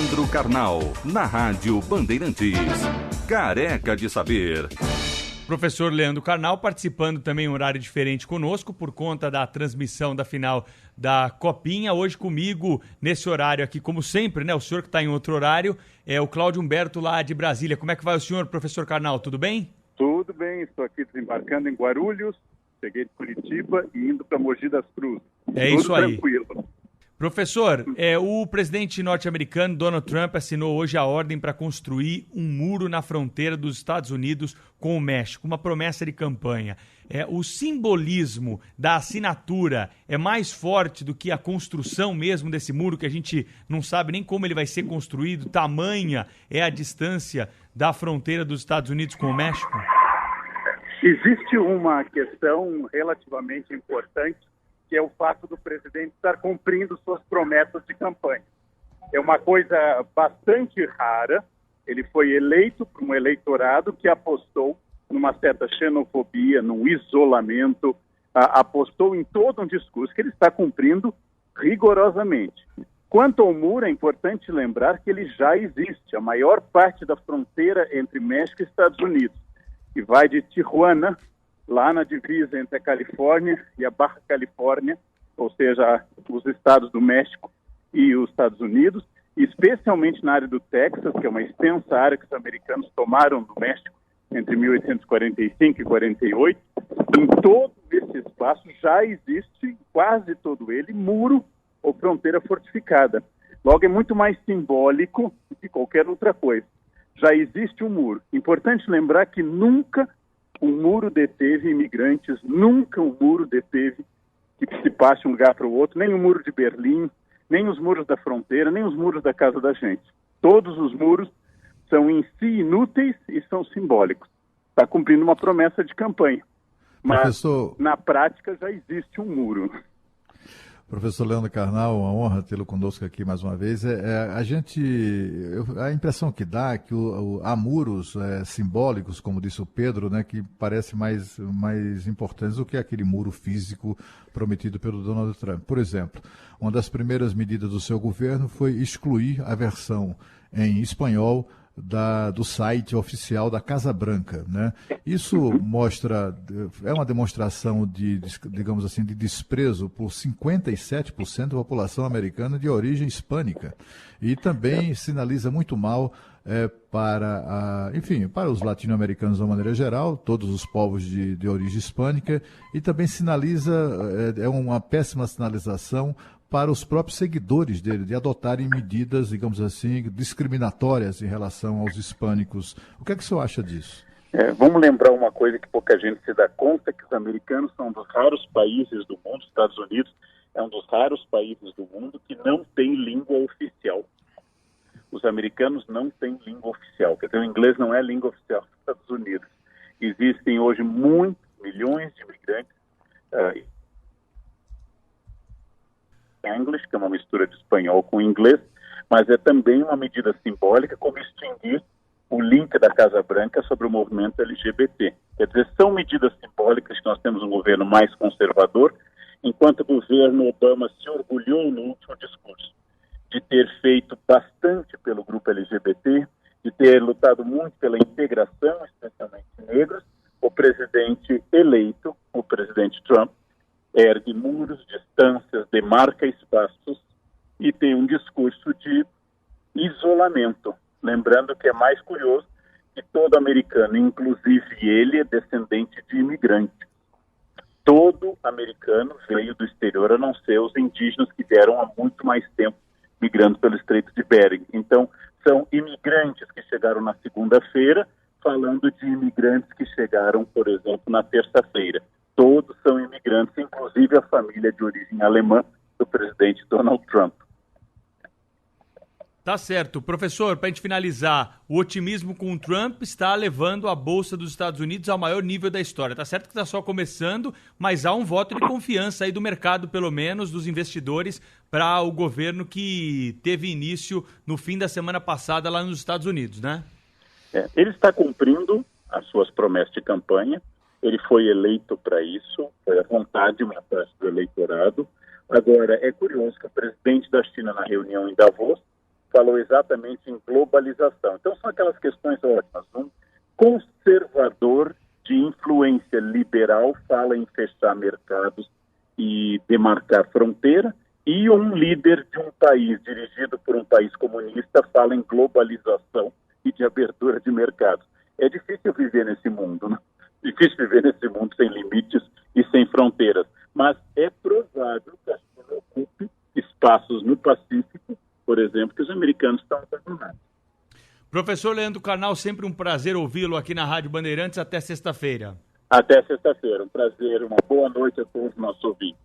Leandro Carnal, na Rádio Bandeirantes. Careca de Saber. Professor Leandro Carnal participando também em um horário diferente conosco por conta da transmissão da final da Copinha. Hoje comigo, nesse horário aqui, como sempre, né? O senhor que está em outro horário, é o Cláudio Humberto lá de Brasília. Como é que vai o senhor, professor Carnal? Tudo bem? Tudo bem, estou aqui desembarcando em Guarulhos, cheguei de Curitiba e indo para Mogi das Cruzes. É Tudo isso aí. Tranquilo. Professor, o presidente norte-americano Donald Trump assinou hoje a ordem para construir um muro na fronteira dos Estados Unidos com o México, uma promessa de campanha. O simbolismo da assinatura é mais forte do que a construção mesmo desse muro, que a gente não sabe nem como ele vai ser construído, tamanha é a distância da fronteira dos Estados Unidos com o México? Existe uma questão relativamente importante, que é o fato do presidente estar cumprindo suas promessas de campanha. É uma coisa bastante rara. Ele foi eleito por um eleitorado que apostou numa certa xenofobia, num isolamento, apostou em todo um discurso que ele está cumprindo rigorosamente. Quanto ao muro, é importante lembrar que ele já existe. A maior parte da fronteira entre México e Estados Unidos, que vai de Tijuana, lá na divisa entre a Califórnia e a Baja Califórnia, ou seja, os estados do México e os Estados Unidos, especialmente na área do Texas, que é uma extensa área que os americanos tomaram do México entre 1845 e 48. Em todo esse espaço já existe, quase todo ele, muro ou fronteira fortificada. Logo, é muito mais simbólico do que qualquer outra coisa. Já existe um muro. Importante lembrar que nunca um muro deteve imigrantes, nunca um muro deteve que se passe um lugar para o outro, nem o muro de Berlim, nem os muros da fronteira, nem os muros da casa da gente. Todos os muros são em si inúteis e são simbólicos. Está cumprindo uma promessa de campanha. Mas, professor, na prática, já existe um muro. Professor Leandro Carnal, uma honra tê-lo conosco aqui mais uma vez. A impressão que dá é que há muros simbólicos, como disse o Pedro, né, que parecem mais importantes do que aquele muro físico prometido pelo Donald Trump. Por exemplo, uma das primeiras medidas do seu governo foi excluir a versão em espanhol do site oficial da Casa Branca, né? Isso é uma demonstração digamos assim, de desprezo por 57% da população americana de origem hispânica e também sinaliza muito mal para os latino-americanos de uma maneira geral, todos os povos de origem hispânica, e também sinaliza, uma péssima sinalização para os próprios seguidores dele, de adotarem medidas, digamos assim, discriminatórias em relação aos hispânicos. O que é que o senhor acha disso? Vamos lembrar uma coisa que pouca gente se dá conta, que os americanos são um dos raros países do mundo, os Estados Unidos é um dos raros países do mundo que não tem língua oficial. Os americanos não têm língua oficial, quer dizer, o inglês não é língua oficial dos Estados Unidos. Existem hoje muitos, milhões de imigrantes English, que é uma mistura de espanhol com inglês, mas é também uma medida simbólica como extinguir o link da Casa Branca sobre o movimento LGBT. Quer dizer, são medidas simbólicas que nós temos um governo mais conservador, enquanto o governo Obama se orgulhou no último discurso de ter feito bastante pelo grupo LGBT, de ter lutado muito pela integração, especialmente negros. O presidente eleito, o presidente Trump, ergue muros, distâncias, demarca espaços e tem um discurso de isolamento. Lembrando que é mais curioso que todo americano, inclusive ele, é descendente de imigrante. Todo americano veio do exterior, a não ser os indígenas que vieram há muito mais tempo migrando pelo Estreito de Bering. Então, são imigrantes que chegaram na segunda-feira, falando de imigrantes que chegaram, por exemplo, na terça-feira. Todos são imigrantes, inclusive a família de origem alemã do presidente Donald Trump. Tá certo. Professor, para a gente finalizar, o otimismo com o Trump está levando a Bolsa dos Estados Unidos ao maior nível da história. Tá certo que está só começando, mas há um voto de confiança aí do mercado, pelo menos, dos investidores, para o governo que teve início no fim da semana passada lá nos Estados Unidos, né? Ele está cumprindo as suas promessas de campanha. Ele foi eleito para isso, foi a vontade de uma parte do eleitorado. Agora, é curioso que o presidente da China, na reunião em Davos, falou exatamente em globalização. Então, são aquelas questões ótimas. Um conservador de influência liberal fala em fechar mercados e demarcar fronteira, e um líder de um país dirigido por um país comunista fala em globalização e de abertura de mercados. É difícil viver nesse mundo, né? Difícil viver nesse mundo sem limites e sem fronteiras. Mas é provável que a China ocupe espaços no Pacífico, por exemplo, que os americanos estão abandonando. Professor Leandro Carnal, sempre um prazer ouvi-lo aqui na Rádio Bandeirantes. Até sexta-feira. Até sexta-feira. Um prazer, uma boa noite a todos os nossos ouvintes.